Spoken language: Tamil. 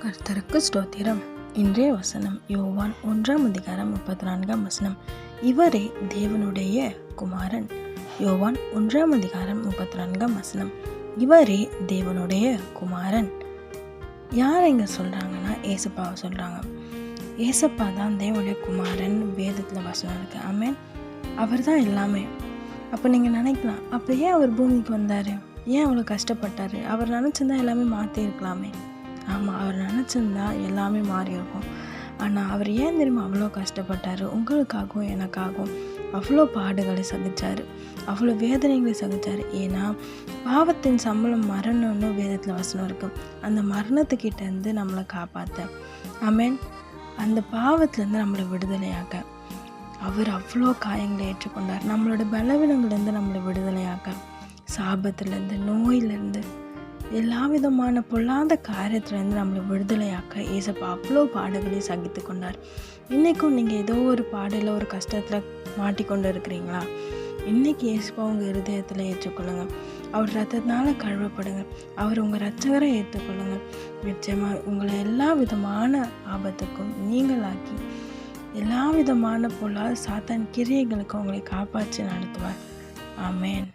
கர்த்தருக்கு ஸ்தோத்திரம். இன்றைய வசனம் யோவான் 1:34. இவரே தேவனுடைய குமாரன். யோவான் 1:34. இவரே தேவனுடைய குமாரன். யார் இங்கே சொல்கிறாங்கன்னா ஏசப்பாவை சொல்கிறாங்க. ஏசப்பா தான் தேவனுடைய குமாரன். வேதத்தில் வசனம் இருக்குது. ஆமென். அவர் தான் எல்லாமே. அப்போ நீங்கள் நினைக்கலாம், அப்போ ஏன் அவர் பூமிக்கு வந்தார்? ஏன் அவ்வளோ கஷ்டப்பட்டார்? அவர் நினச்சிருந்தா எல்லாமே மாற்றிருக்கலாமே. ஆமாம், அவர் நினச்சிருந்தா எல்லாமே மாறி இருக்கும். ஆனால் அவர் ஏன் தெரியுமா அவ்வளோ கஷ்டப்பட்டார்? உங்களுக்காகவும் எனக்காகவும் அவ்வளோ பாடுகளை சகித்தார், அவ்வளோ வேதனைகளை சகித்தார். ஏன்னா பாவத்தின் சம்பளம் மரணம்னு வேதத்தில் வசனம் இருக்குது. அந்த மரணத்துக்கிட்டேருந்து நம்மளை காப்பாற்ற, ஆமென், அந்த பாவத்திலேருந்து நம்மளை விடுதலையாக்க அவர் அவ்வளோ காயங்களை ஏற்றுக்கொண்டார். நம்மளோட பலவீனங்கள்லேருந்து நம்மளை விடுதலையாக்க, சாபத்துலேருந்து, நோயிலேருந்து, எல்லா விதமான பொல்லாத காரியத்துலேருந்து நம்மளை விடுதலையாக்க ஏசப்பா அவ்வளோ பாடுகளை சகித்து கொண்டார். இன்றைக்கும் நீங்கள் ஏதோ ஒரு பாடையில் ஒரு கஷ்டத்தில் மாட்டிக்கொண்டு இருக்கிறீங்களா? இன்றைக்கி ஏசப்பா உங்கள் இருதயத்தில் ஏற்றுக்கொள்ளுங்க. அவர் ரத்தத்தினால கழுவப்படுங்க. அவர் உங்கள் ரட்சகரை ஏற்றுக்கொள்ளுங்க. நிச்சயமாக உங்களை எல்லா விதமான ஆபத்துக்கும் நீங்களாக்கி, எல்லா விதமான பொல்லாத சாத்தான் கிரியைகளுக்கும் உங்களை காப்பாற்றி நடத்துவார். ஆமென்.